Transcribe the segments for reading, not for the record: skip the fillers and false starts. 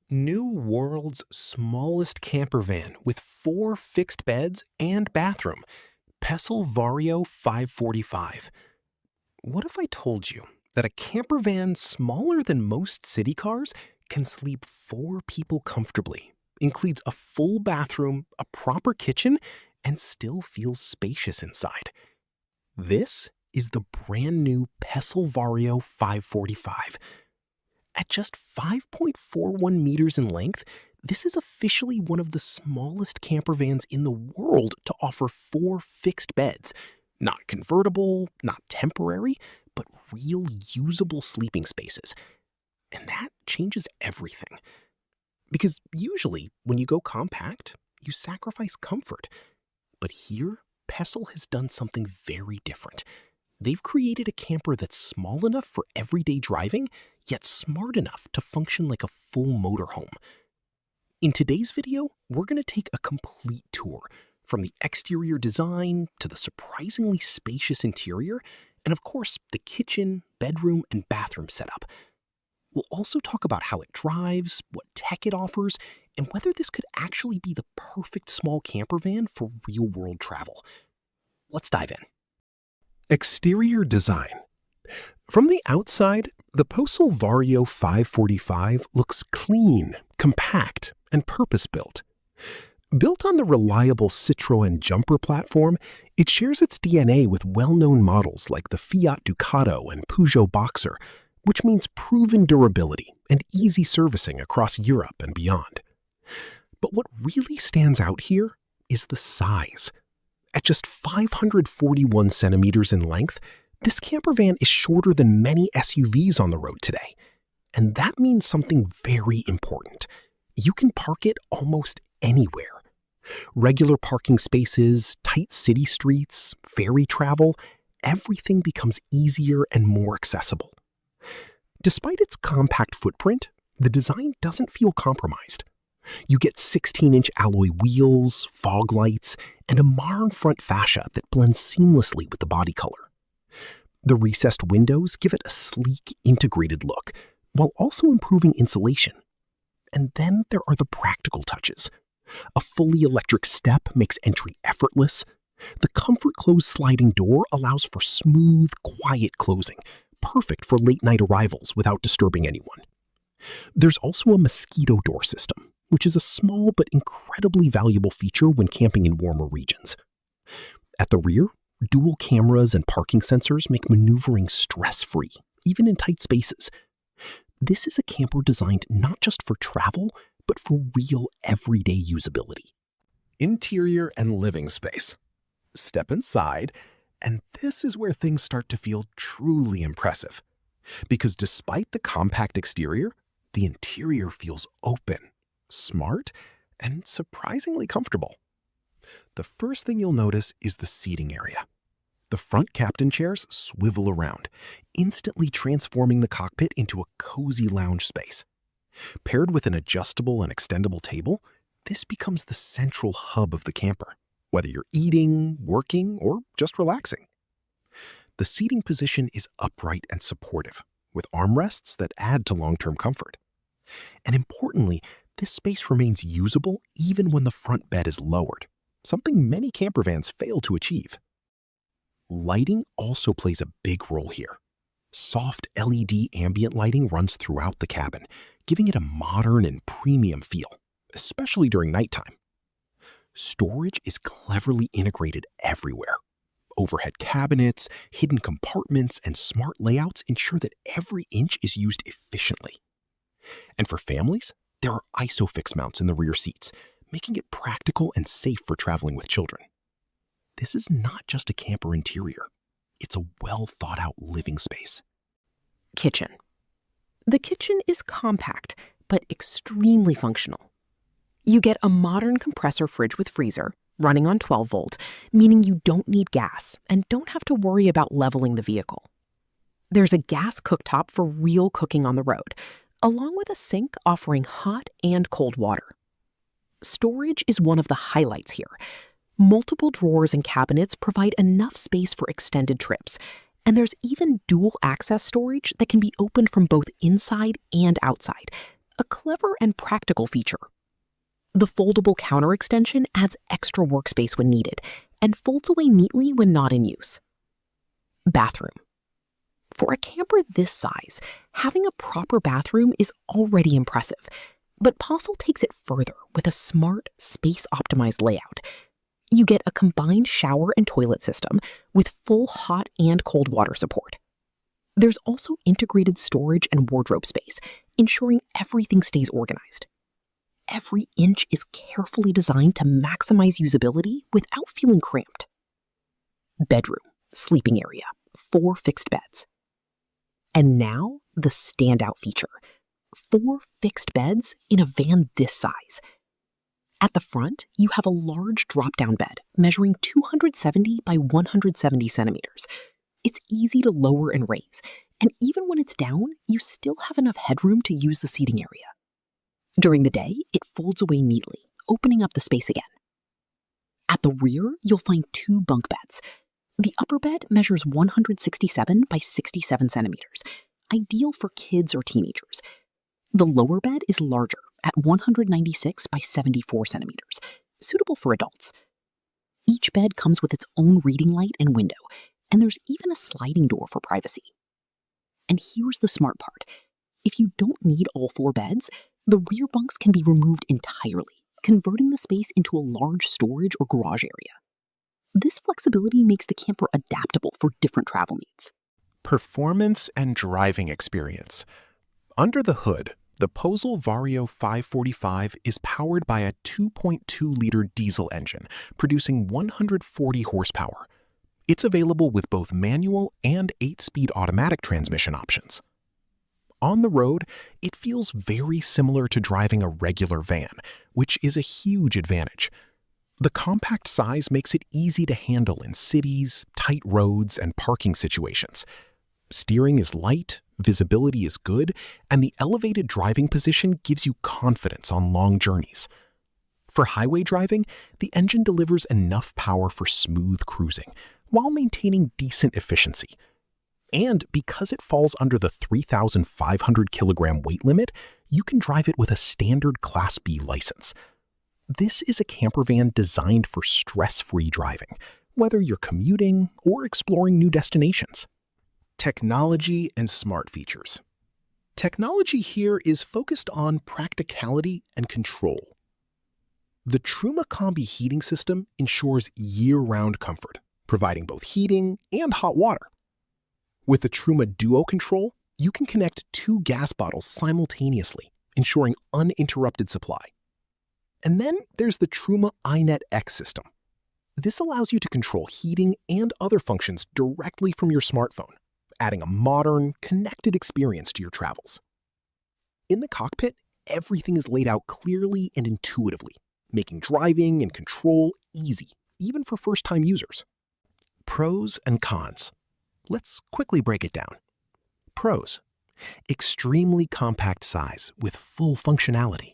New world's smallest camper van with 4 fixed beds and bathroom. Pössl Vario 545. What if I told you that a camper van smaller than most city cars can sleep 4 people comfortably, includes a full bathroom, a proper kitchen, and still feels spacious inside? This is the brand new Pössl Vario 545. At just 5.41 meters in length, this is officially one of the smallest camper vans in the world to offer 4 fixed beds. Not convertible, not temporary, but real usable sleeping spaces. And that changes everything. Because usually, when you go compact, you sacrifice comfort. But here, Pössl has done something very different. They've created a camper that's small enough for everyday driving, yet smart enough to function like a full motorhome. In today's video, we're going to take a complete tour, from the exterior design to the surprisingly spacious interior, and of course, the kitchen, bedroom, and bathroom setup. We'll also talk about how it drives, what tech it offers, and whether this could actually be the perfect small camper van for real-world travel. Let's dive in. Exterior design. From the outside, the Pössl Vario 545 looks clean, compact, and purpose-built. Built on the reliable Citroën Jumper platform, it shares its DNA with well-known models like the Fiat Ducato and Peugeot Boxer, which means proven durability and easy servicing across Europe and beyond. But what really stands out here is the size. At just 541 centimeters in length, this camper van is shorter than many SUVs on the road today. And that means something very important. You can park it almost anywhere. Regular parking spaces, tight city streets, ferry travel, everything becomes easier and more accessible. Despite its compact footprint, the design doesn't feel compromised. You get 16-inch alloy wheels, fog lights, and a modern front fascia that blends seamlessly with the body color. The recessed windows give it a sleek, integrated look, while also improving insulation. And then there are the practical touches. A fully electric step makes entry effortless. The Comfort Close sliding door allows for smooth, quiet closing, perfect for late-night arrivals without disturbing anyone. There's also a mosquito door system, which is a small but incredibly valuable feature when camping in warmer regions. At the rear, dual cameras and parking sensors make maneuvering stress-free, even in tight spaces. This is a camper designed not just for travel, but for real everyday usability. Interior and living space. Step inside, and this is where things start to feel truly impressive. Because despite the compact exterior, the interior feels open, smart, and surprisingly comfortable. The first thing you'll notice is the seating area. The front captain chairs swivel around, instantly transforming the cockpit into a cozy lounge space. Paired with an adjustable and extendable table, this becomes the central hub of the camper, whether you're eating, working, or just relaxing. The seating position is upright and supportive, with armrests that add to long-term comfort. And importantly, this space remains usable even when the front bed is lowered, something many camper vans fail to achieve. Lighting also plays a big role here. Soft LED ambient lighting runs throughout the cabin, giving it a modern and premium feel, especially during nighttime. Storage is cleverly integrated everywhere. Overhead cabinets, hidden compartments, and smart layouts ensure that every inch is used efficiently. And for families, there are ISOFIX mounts in the rear seats, making it practical and safe for traveling with children. This is not just a camper interior. It's a well-thought-out living space. Kitchen. The kitchen is compact, but extremely functional. You get a modern compressor fridge with freezer, running on 12 volt, meaning you don't need gas and don't have to worry about leveling the vehicle. There's a gas cooktop for real cooking on the road, along with a sink offering hot and cold water. Storage is one of the highlights here. Multiple drawers and cabinets provide enough space for extended trips, and there's even dual access storage that can be opened from both inside and outside, A clever and practical feature. The foldable counter extension adds extra workspace when needed and folds away neatly when not in use. Bathroom. For a camper this size, having a proper bathroom is already impressive, but Pössl takes it further with a smart, space-optimized layout. You get a combined shower and toilet system with full hot and cold water support. There's also integrated storage and wardrobe space, ensuring everything stays organized. Every inch is carefully designed to maximize usability without feeling cramped. Bedroom, sleeping area, 4 fixed beds. And now, the standout feature. 4 fixed beds in a van this size. At the front, you have a large drop-down bed measuring 270 by 170 centimeters. It's easy to lower and raise, and even when it's down, you still have enough headroom to use the seating area. During the day, it folds away neatly, opening up the space again. At the rear, you'll find 2 bunk beds. The upper bed measures 167 by 67 centimeters, ideal for kids or teenagers. The lower bed is larger, at 196 by 74 centimeters, suitable for adults. Each bed comes with its own reading light and window, and there's even a sliding door for privacy. And here's the smart part. If you don't need all 4 beds, the rear bunks can be removed entirely, converting the space into a large storage or garage area. This flexibility makes the camper adaptable for different travel needs. Performance and driving experience. Under the hood, the Pössl Vario 545 is powered by a 2.2-liter diesel engine, producing 140 horsepower. It's available with both manual and 8-speed automatic transmission options. On the road, it feels very similar to driving a regular van, which is a huge advantage. The compact size makes it easy to handle in cities, tight roads, and parking situations. Steering is light, visibility is good, and the elevated driving position gives you confidence on long journeys. For highway driving, the engine delivers enough power for smooth cruising, while maintaining decent efficiency. And because it falls under the 3,500 kilogram weight limit, you can drive it with a standard Class B license. This is a campervan designed for stress-free driving, whether you're commuting or exploring new destinations. Technology and smart features. Technology here is focused on practicality and control. The Truma Combi heating system ensures year-round comfort, providing both heating and hot water. With the Truma Duo control, you can connect 2 gas bottles simultaneously, ensuring uninterrupted supply. And then there's the Truma iNet X system. This allows you to control heating and other functions directly from your smartphone, adding a modern, connected experience to your travels. In the cockpit, everything is laid out clearly and intuitively, making driving and control easy, even for first-time users. Pros and cons. Let's quickly break it down. Pros. Extremely compact size with full functionality.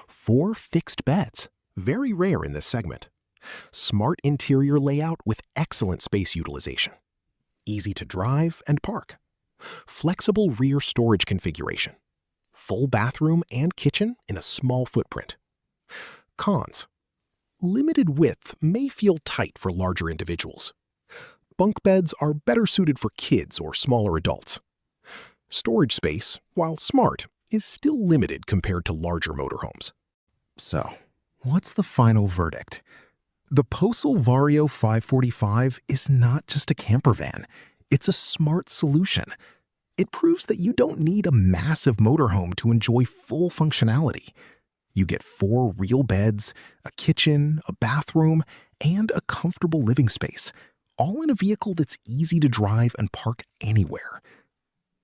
4 fixed beds, very rare in this segment. Smart interior layout with excellent space utilization. Easy to drive and park. Flexible rear storage configuration. Full bathroom and kitchen in a small footprint. Cons. Limited width may feel tight for larger individuals. Bunk beds are better suited for kids or smaller adults. Storage space, while smart, is still limited compared to larger motorhomes. So, what's the final verdict? The Pössl Vario 545 is not just a campervan. It's a smart solution. It proves that you don't need a massive motorhome to enjoy full functionality. You get 4 real beds, a kitchen, a bathroom, and a comfortable living space, all in a vehicle that's easy to drive and park anywhere.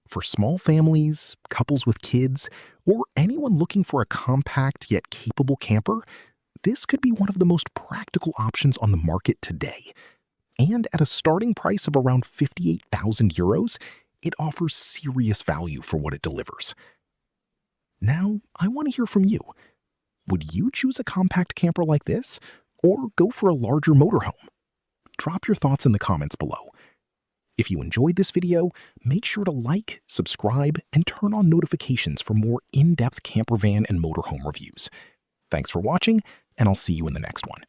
For small families, couples with kids, or anyone looking for a compact yet capable camper, this could be one of the most practical options on the market today. And at a starting price of around 58,000 euros, it offers serious value for what it delivers. Now, I want to hear from you. Would you choose a compact camper like this, or go for a larger motorhome? Drop your thoughts in the comments below. If you enjoyed this video, make sure to like, subscribe, and turn on notifications for more in-depth campervan and motorhome reviews. Thanks for watching, and I'll see you in the next one.